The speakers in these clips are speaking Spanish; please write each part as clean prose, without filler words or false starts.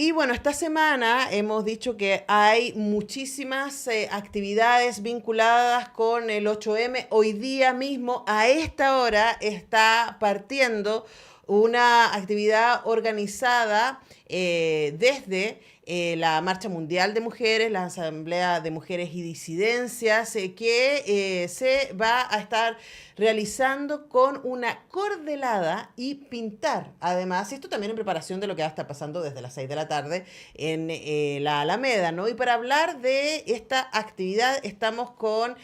Y bueno, esta semana hemos dicho que hay muchísimas actividades vinculadas con el 8M. Hoy día mismo, a esta hora, está partiendo una actividad organizada desde la Marcha Mundial de Mujeres, la Asamblea de Mujeres y Disidencias, que se va a estar realizando con una cordelada y pintar. Además, esto también en preparación de lo que va a estar pasando desde las 6 de la tarde en la Alameda, ¿no? Y para hablar de esta actividad estamos con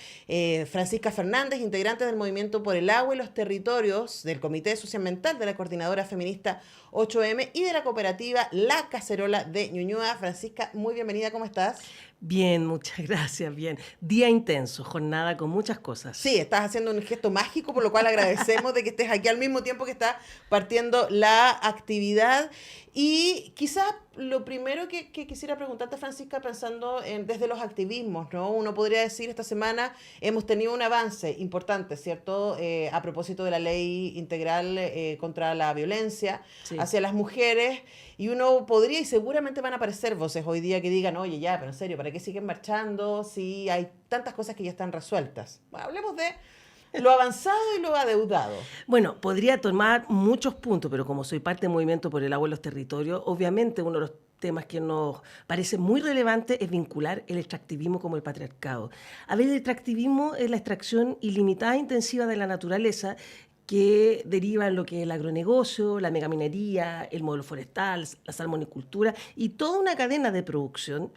Francisca Fernández, integrante del Movimiento por el Agua y los Territorios, del Comité Socioambiental de la Coordinadora Feminista 8M y de la cooperativa La Cacerola de Ñuñoa. Francisca, muy bienvenida, ¿cómo estás? Bien, muchas gracias, bien. Día intenso, jornada con muchas cosas. Sí, estás haciendo un gesto mágico, por lo cual agradecemos de que estés aquí al mismo tiempo que está partiendo la actividad. Y quizás lo primero que quisiera preguntarte, Francisca, pensando desde los activismos, ¿no? Uno podría decir, esta semana hemos tenido un avance importante, ¿cierto? A propósito de la ley integral contra la violencia Sí. hacia las mujeres. Y uno podría, y seguramente van a aparecer voces hoy día que digan, oye, ya, pero en serio, ¿para qué siguen marchando si hay tantas cosas que ya están resueltas? Bueno, hablemos de lo avanzado y lo adeudado. Bueno, podría tomar muchos puntos, pero como soy parte del Movimiento por el Agua y los Territorios, obviamente uno de los temas que nos parece muy relevante es vincular el extractivismo como el patriarcado. A ver, el extractivismo es la extracción ilimitada e intensiva de la naturaleza que deriva en lo que es el agronegocio, la megaminería, el modelo forestal, la salmonicultura y toda una cadena de producción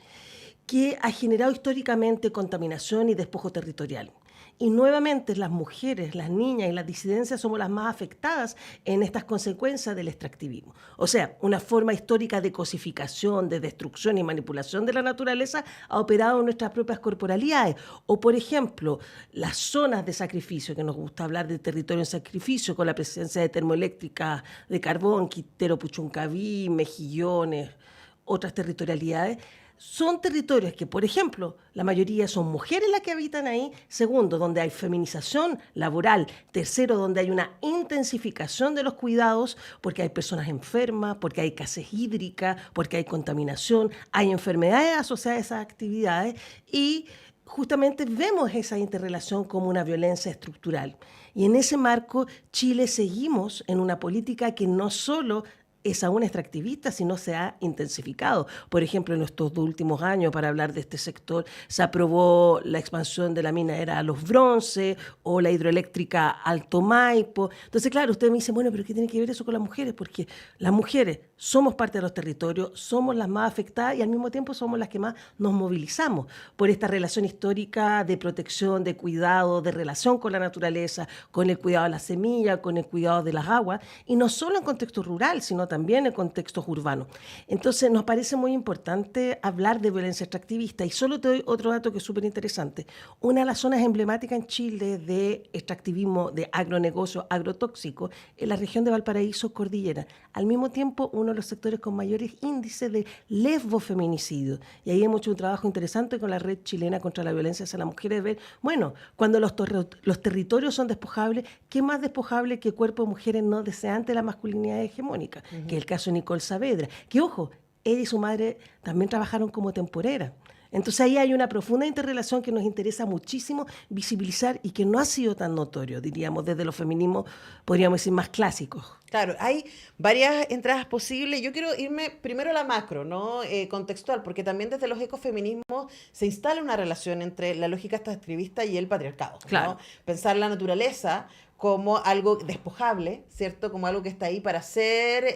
que ha generado históricamente contaminación y despojo territorial. Y nuevamente las mujeres, las niñas y las disidencias somos las más afectadas en estas consecuencias del extractivismo. O sea, una forma histórica de cosificación, de destrucción y manipulación de la naturaleza ha operado en nuestras propias corporalidades. O, por ejemplo, las zonas de sacrificio, que nos gusta hablar de territorio en sacrificio, con la presencia de termoeléctricas de carbón, Quintero, Puchuncaví, Mejillones, otras territorialidades, son territorios que, por ejemplo, la mayoría son mujeres las que habitan ahí. Segundo, donde hay feminización laboral. Tercero, donde hay una intensificación de los cuidados porque hay personas enfermas, porque hay escasez hídrica, porque hay contaminación, hay enfermedades asociadas a esas actividades y justamente vemos esa interrelación como una violencia estructural. Y en ese marco, Chile seguimos en una política que no solo es aún extractivista, sino se ha intensificado. Por ejemplo, en estos 2 últimos años, para hablar de este sector, se aprobó la expansión de la minera Los Bronces o la hidroeléctrica Alto Maipo. Entonces, claro, usted me dice, bueno, pero ¿qué tiene que ver eso con las mujeres? Porque las mujeres somos parte de los territorios, somos las más afectadas y al mismo tiempo somos las que más nos movilizamos por esta relación histórica de protección, de cuidado, de relación con la naturaleza, con el cuidado de la semilla, con el cuidado de las aguas, y no solo en contexto rural, sino también en contextos urbanos. Entonces, nos parece muy importante hablar de violencia extractivista. Y solo te doy otro dato que es súper interesante. Una de las zonas emblemáticas en Chile de extractivismo, de agronegocio agrotóxico, es la región de Valparaíso, Cordillera. Al mismo tiempo, uno de los sectores con mayores índices de lesbofeminicidio. Y ahí hemos hecho un trabajo interesante con la Red Chilena contra la Violencia hacia las Mujeres, de ver, bueno, cuando los territorios son despojables, ¿qué más despojable que cuerpo de mujeres no deseantes de la masculinidad hegemónica? Que es el caso de Nicole Saavedra, que ojo, ella y su madre también trabajaron como temporeras. Entonces ahí hay una profunda interrelación que nos interesa muchísimo visibilizar y que no ha sido tan notorio, diríamos, desde los feminismos, podríamos decir, más clásicos. Claro, hay varias entradas posibles. Yo quiero irme primero a la macro, ¿no? Contextual, porque también desde los ecofeminismos se instala una relación entre la lógica extractivista y el patriarcado, Claro. ¿no? Pensar la naturaleza como algo despojable, ¿cierto? Como algo que está ahí para ser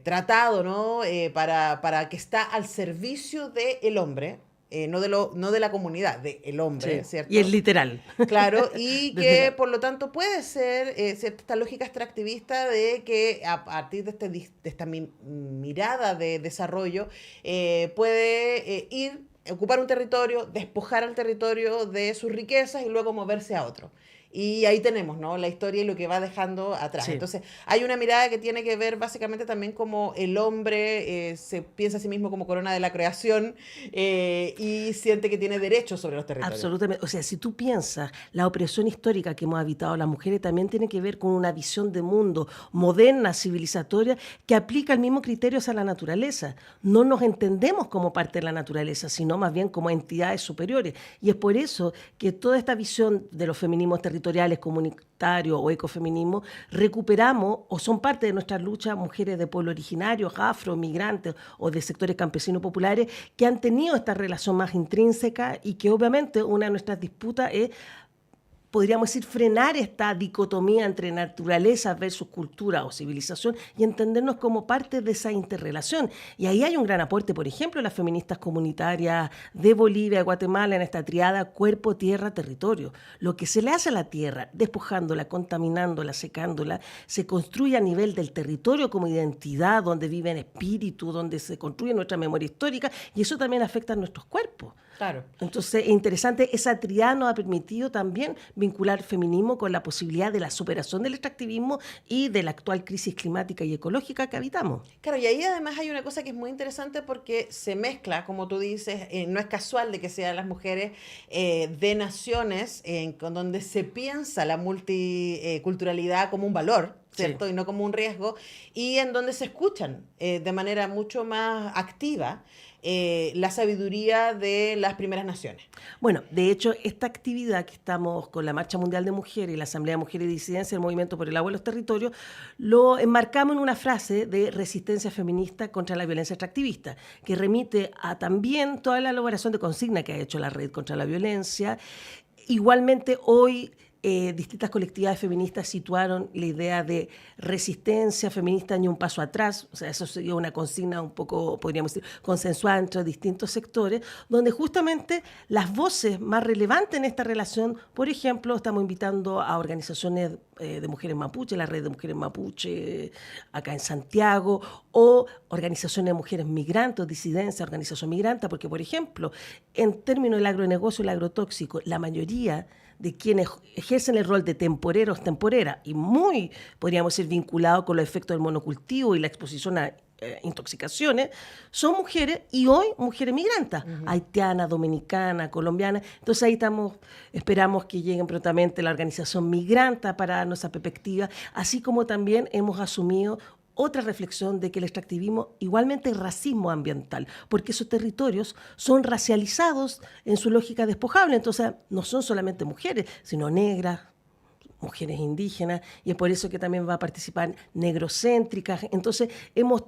tratado, ¿no? Para que está al servicio del hombre, no de la comunidad, del hombre, Sí. Y es ¿cierto? literal. Claro, y Desde que la... por lo tanto puede ser cierta esta lógica extractivista de que a partir de, de esta mirada de desarrollo puede ocupar un territorio, despojar al territorio de sus riquezas y luego moverse a otro. y ahí tenemos, ¿no? La historia y lo que va dejando atrás. Sí. Entonces, hay una mirada que tiene que ver básicamente también como el hombre se piensa a sí mismo como corona de la creación y siente que tiene derechos sobre los territorios. Absolutamente. O sea, si tú piensas, la opresión histórica que hemos habitado las mujeres también tiene que ver con una visión de mundo moderna, civilizatoria, que aplica el mismo criterio hacia la naturaleza. No nos entendemos como parte de la naturaleza, sino más bien como entidades superiores. Y es por eso que toda esta visión de los feminismos territoriales, comunitarios o ecofeminismo, recuperamos o son parte de nuestra lucha mujeres de pueblos originarios, afro, migrantes o de sectores campesinos populares que han tenido esta relación más intrínseca y que obviamente una de nuestras disputas es, podríamos decir, frenar esta dicotomía entre naturaleza versus cultura o civilización y entendernos como parte de esa interrelación. Y ahí hay un gran aporte, por ejemplo, las feministas comunitarias de Bolivia, de Guatemala, en esta triada cuerpo, tierra, territorio. Lo que se le hace a la tierra, despojándola, contaminándola, secándola, se construye a nivel del territorio como identidad, donde vive en espíritu, donde se construye nuestra memoria histórica, y eso también afecta a nuestros cuerpos. Claro. Entonces, es interesante, esa triada nos ha permitido también vincular feminismo con la posibilidad de la superación del extractivismo y de la actual crisis climática y ecológica que habitamos. Claro, y ahí además hay una cosa que es muy interesante porque se mezcla, como tú dices, no es casual de que sean las mujeres de naciones con donde se piensa la multiculturalidad como un valor, ¿cierto? Sí. Y no como un riesgo, y en donde se escuchan de manera mucho más activa la sabiduría de las primeras naciones. Bueno, de hecho, esta actividad que estamos con la Marcha Mundial de Mujeres y la Asamblea de Mujeres y Disidencia, el Movimiento por el Agua y los Territorios, lo enmarcamos en una frase de resistencia feminista contra la violencia extractivista, que remite a también toda la elaboración de consigna que ha hecho la Red contra la Violencia. Igualmente, hoy distintas colectividades feministas situaron la idea de resistencia feminista ni un paso atrás, o sea, eso sería una consigna un poco, podríamos decir, consensuada entre distintos sectores, donde justamente las voces más relevantes en esta relación, por ejemplo, estamos invitando a organizaciones de mujeres mapuche, la Red de Mujeres Mapuche acá en Santiago, o organizaciones de mujeres migrantes, disidencia, organización migrante, porque, por ejemplo, en términos del agronegocio y el agrotóxico, la mayoría de quienes ejercen el rol de temporeros, temporeras, y muy, podríamos decir, vinculado con los efectos del monocultivo y la exposición a intoxicaciones, son mujeres, y hoy mujeres migrantes, haitianas, dominicanas, colombianas. Entonces ahí esperamos que lleguen prontamente la organización Migranta para dar nuestra perspectiva, así como también hemos asumido otra reflexión de que el extractivismo igualmente es racismo ambiental, porque esos territorios son racializados en su lógica despojable, entonces no son solamente mujeres, sino negras, mujeres indígenas, y es por eso que también va a participar negrocéntricas. Entonces hemos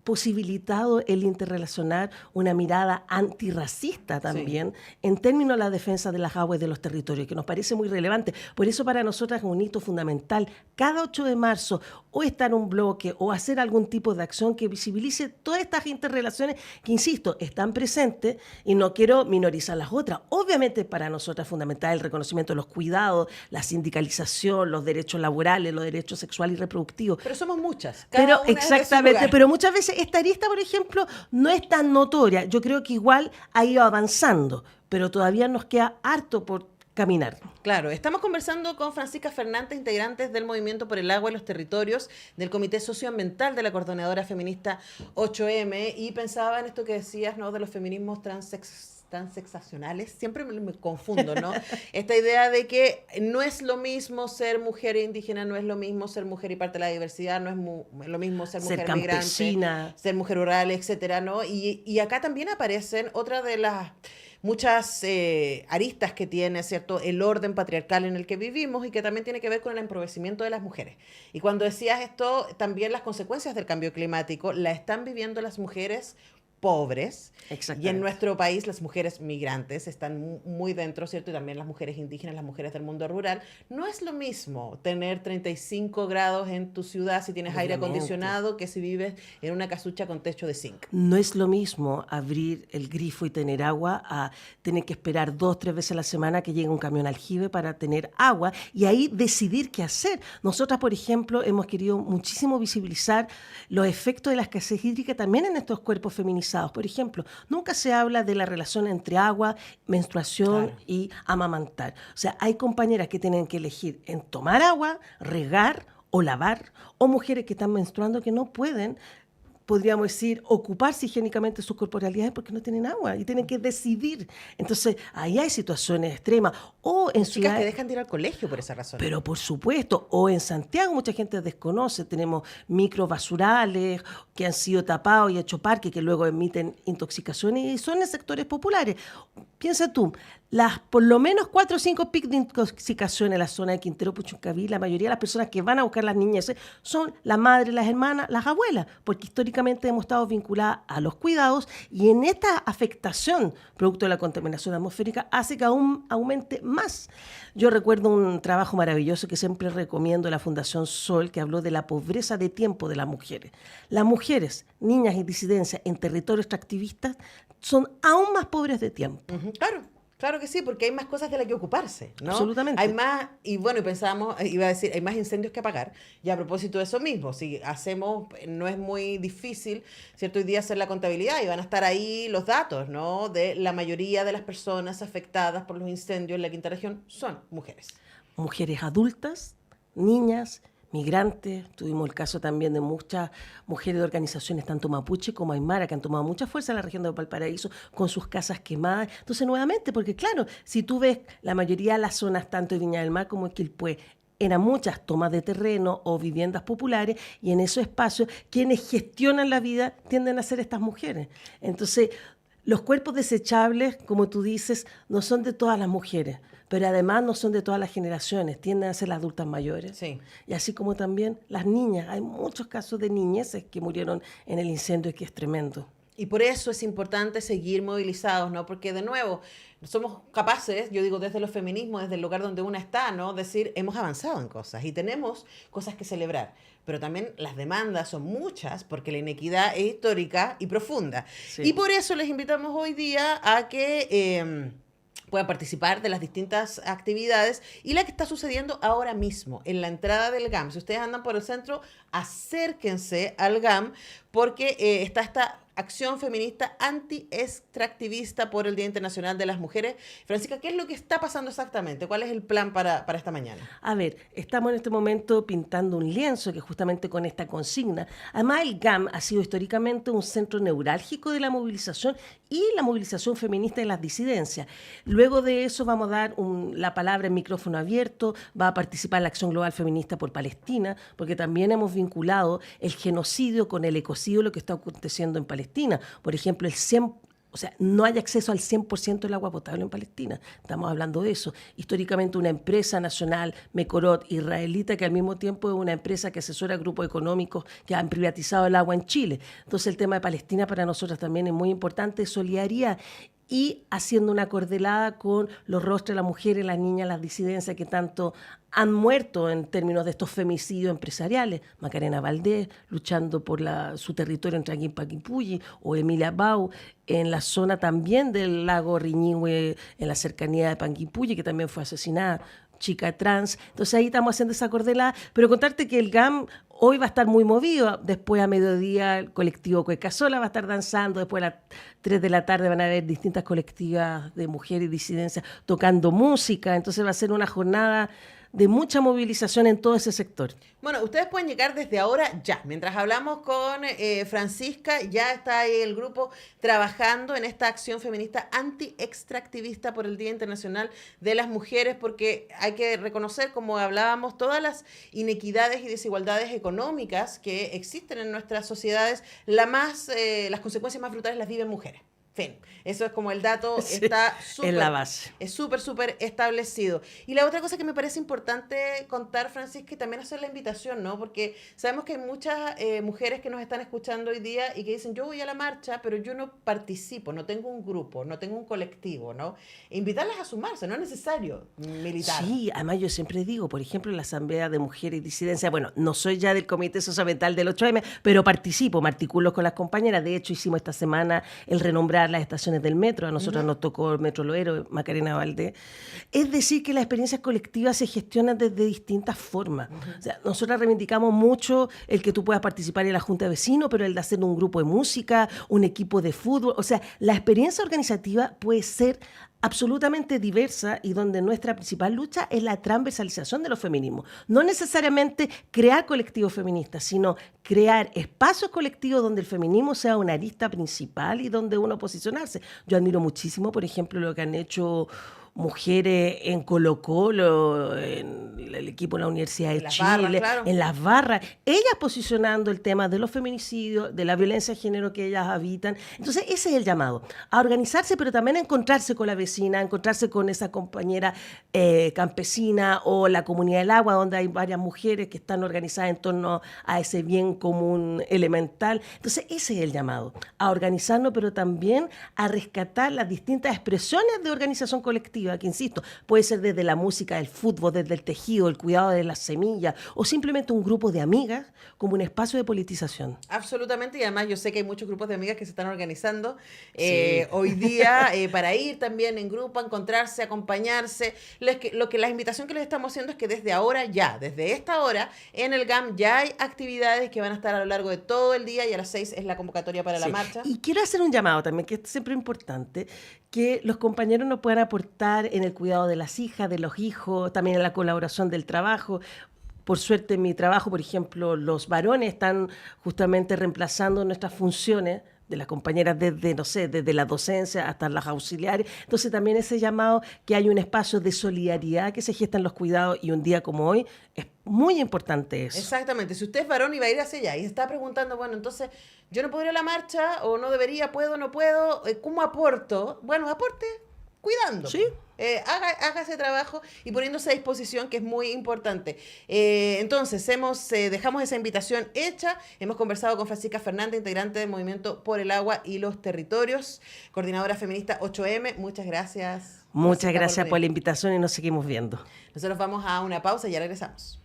posibilitado el interrelacionar una mirada antirracista también, sí, en términos de la defensa de las aguas y de los territorios, que nos parece muy relevante. Por eso para nosotras es un hito fundamental cada 8 de marzo o estar en un bloque o hacer algún tipo de acción que visibilice todas estas interrelaciones que, insisto, están presentes, y no quiero minorizar las otras. Obviamente para nosotras es fundamental el reconocimiento de los cuidados, la sindicalización, los derechos laborales, los derechos sexuales y reproductivos. Pero somos muchas. Pero exactamente, pero muchas veces esta arista, por ejemplo, no es tan notoria. Yo creo que igual ha ido avanzando, pero todavía nos queda harto por caminar. Claro, estamos conversando con Francisca Fernández, integrantes del Movimiento por el Agua y los Territorios, del Comité Socioambiental de la Coordinadora Feminista 8M, y pensaba en esto que decías, ¿no?, de los feminismos transexacionales, siempre me confundo, ¿no? Esta idea de que no es lo mismo ser mujer indígena, no es lo mismo ser mujer y parte de la diversidad, no es lo mismo ser mujer campesina, migrante, ser mujer rural, etcétera, ¿no? Y acá también aparecen otra de las muchas aristas que tiene, ¿cierto?, el orden patriarcal en el que vivimos, y que también tiene que ver con el empobrecimiento de las mujeres. Y cuando decías esto, también las consecuencias del cambio climático la están viviendo las mujeres pobres, y en nuestro país las mujeres migrantes están muy dentro, ¿cierto? Y también las mujeres indígenas, las mujeres del mundo rural. No es lo mismo tener 35 grados en tu ciudad si tienes aire acondicionado que si vives en una casucha con techo de zinc. No es lo mismo abrir el grifo y tener agua a tener que esperar 2, 3 veces a la semana que llegue un camión aljibe para tener agua y ahí decidir qué hacer. Nosotras, por ejemplo, hemos querido muchísimo visibilizar los efectos de la escasez hídrica también en estos cuerpos feminizados, normalizados. Por ejemplo, nunca se habla de la relación entre agua, menstruación Claro. y amamantar. O sea, hay compañeras que tienen que elegir en tomar agua, regar o lavar, o mujeres que están menstruando que no pueden, podríamos decir, ocuparse higiénicamente sus corporalidades porque no tienen agua y tienen que decidir. Entonces, ahí hay situaciones extremas. O en Chicas que ciudades... dejan de ir al colegio por esa razón. Pero por supuesto, o en Santiago mucha gente desconoce, tenemos microbasurales que han sido tapados y hecho parque que luego emiten intoxicaciones y son en sectores populares. Piensa tú, por lo menos 4 o 5 picos de intoxicación en la zona de Quintero, Puchuncaví, la mayoría de las personas que van a buscar las niñas son las madres, las hermanas, las abuelas, porque históricamente hemos estado vinculadas a los cuidados y en esta afectación, producto de la contaminación atmosférica, hace que aún aumente más. Yo recuerdo un trabajo maravilloso que siempre recomiendo de la Fundación Sol, que habló de la pobreza de tiempo de las mujeres. Las mujeres, niñas y disidencias en territorios extractivistas son aún más pobres de tiempo. Ujú, claro, claro que sí, porque hay más cosas de las que ocuparse, ¿no? Absolutamente. Hay más, y bueno, y pensábamos, iba a decir, hay más incendios que apagar. Y a propósito de eso mismo, si hacemos, no es muy difícil, ¿cierto? Hoy día hacer la contabilidad y van a estar ahí los datos, ¿no? De la mayoría de las personas afectadas por los incendios en la quinta región son mujeres. Mujeres adultas, niñas, migrantes. Tuvimos el caso también de muchas mujeres de organizaciones, tanto mapuche como aymara, que han tomado mucha fuerza en la región de Valparaíso con sus casas quemadas. Entonces, nuevamente, porque claro, si tú ves la mayoría de las zonas, tanto de Viña del Mar como de Quilpué, eran muchas tomas de terreno o viviendas populares y en esos espacios quienes gestionan la vida tienden a ser estas mujeres. Entonces, los cuerpos desechables, como tú dices, no son de todas las mujeres, pero además no son de todas las generaciones, tienden a ser las adultas mayores. Sí. Y así como también las niñas. Hay muchos casos de niñeces que murieron en el incendio y que es tremendo. Y por eso es importante seguir movilizados, ¿no? Porque de nuevo, somos capaces, yo digo desde los feminismos, desde el lugar donde una está, ¿no? Decir, hemos avanzado en cosas y tenemos cosas que celebrar. Pero también las demandas son muchas porque la inequidad es histórica y profunda. Sí. Y por eso les invitamos hoy día a que puedan participar de las distintas actividades y la que está sucediendo ahora mismo en la entrada del GAM. Si ustedes andan por el centro, acérquense al GAM porque está esta acción feminista anti-extractivista por el Día Internacional de las Mujeres. Francisca, ¿qué es lo que está pasando exactamente? ¿Cuál es el plan para esta mañana? A ver, estamos en este momento pintando un lienzo que justamente con esta consigna. Además, el GAM ha sido históricamente un centro neurálgico de la movilización y la movilización feminista y las disidencias. Luego de eso vamos a dar la palabra en micrófono abierto, va a participar la Acción Global Feminista por Palestina, porque también hemos vinculado el genocidio con el ecocidio, lo que está aconteciendo en Palestina. Por ejemplo, no hay acceso al 100% del agua potable en Palestina. Estamos hablando de eso. Históricamente una empresa nacional, Mekorot, israelita, que al mismo tiempo es una empresa que asesora a grupos económicos que han privatizado el agua en Chile. Entonces el tema de Palestina para nosotros también es muy importante, solidaridad. Y haciendo una cordelada con los rostros de las mujeres, las niñas, las disidencias que tanto han muerto en términos de estos femicidios empresariales. Macarena Valdés, luchando por su territorio en Traquín-Paquipulli, o Emilia Bau, en la zona también del lago Riñihue, en la cercanía de Panguipulli, que también fue asesinada, chica trans. Entonces ahí estamos haciendo esa cordelada. Pero contarte que el GAM hoy va a estar muy movido. Después a mediodía el colectivo Cuecasola va a estar danzando. Después a las 3 de la tarde van a haber distintas colectivas de mujeres y disidencias tocando música. Entonces va a ser una jornada de mucha movilización en todo ese sector. Bueno, ustedes pueden llegar desde ahora ya. Mientras hablamos con Francisca, ya está ahí el grupo trabajando en esta acción feminista anti-extractivista por el Día Internacional de las Mujeres, porque hay que reconocer, como hablábamos, todas las inequidades y desigualdades económicas que existen en nuestras sociedades. Las consecuencias más brutales las viven mujeres. Fin. Eso es como el dato, Sí, está súper, en la base. es súper establecido. Y la otra cosa que me parece importante contar, Francisca, y también hacer la invitación, ¿no? Porque sabemos que hay muchas mujeres que nos están escuchando hoy día y que dicen, yo voy a la marcha, pero yo no participo, no tengo un grupo, no tengo un colectivo, ¿no? E invitarlas a sumarse, no es necesario militar. Sí, además yo siempre digo, por ejemplo, en la Asamblea de Mujeres y Disidencia, bueno, no soy ya del Comité Socioambiental del 8M, pero participo, me articulo con las compañeras. De hecho, hicimos esta semana el renombrar visitar las estaciones del metro, a nosotros nos tocó el Metro Loero, Macarena Valdés. Es decir, que las experiencias colectivas se gestionan desde distintas formas. O sea, nosotros reivindicamos mucho el que tú puedas participar en la junta de vecinos, pero el de hacer un grupo de música, un equipo de fútbol. O sea, la experiencia organizativa puede ser absolutamente diversa y donde nuestra principal lucha es la transversalización de los feminismos. No necesariamente crear colectivos feministas, sino crear espacios colectivos donde el feminismo sea una arista principal y donde uno posicionarse. Yo admiro muchísimo, por ejemplo, lo que han hecho mujeres en Colo-Colo, en el equipo de la Universidad de Chile, barras, claro. en las barras, ellas posicionando el tema de los feminicidios, de la violencia de género que ellas habitan. Entonces, ese es el llamado, a organizarse, pero también a encontrarse con la vecina, a encontrarse con esa compañera campesina o la comunidad del agua, donde hay varias mujeres que están organizadas en torno a ese bien común elemental. Entonces, ese es el llamado, a organizarnos, pero también a rescatar las distintas expresiones de organización colectiva, que insisto, puede ser desde la música, el fútbol, desde el tejido, el cuidado de las semillas, o simplemente un grupo de amigas como un espacio de politización. Absolutamente, y además yo sé que hay muchos grupos de amigas que se están organizando Sí. hoy día para ir también en grupo, a encontrarse, acompañarse. La invitación que les estamos haciendo es que desde ahora ya, desde esta hora, en el GAM ya hay actividades que van a estar a lo largo de todo el día y a las 6 es la convocatoria para la Sí. marcha. Y quiero hacer un llamado también, que es siempre importante, que los compañeros nos puedan aportar en el cuidado de las hijas, de los hijos, también en la colaboración del trabajo. Por suerte, en mi trabajo, por ejemplo, los varones están justamente reemplazando nuestras funciones de las compañeras desde, no sé, desde la docencia hasta las auxiliares. Entonces también ese llamado que hay un espacio de solidaridad que se gesta en los cuidados y un día como hoy es muy importante eso. Exactamente, si usted es varón y va a ir hacia allá y se está preguntando, bueno, entonces yo no podría ir a la marcha o no debería, puedo, no puedo, ¿cómo aporto? Bueno, aporte cuidando. Sí. Haga ese trabajo y poniéndose a disposición, que es muy importante. Entonces, dejamos esa invitación hecha. Hemos conversado con Francisca Fernández, integrante del Movimiento por el Agua y los Territorios, coordinadora feminista 8M. Muchas gracias. Muchas Francisca, gracias por venir. la invitación y nos seguimos viendo. Nosotros vamos a una pausa y ya regresamos.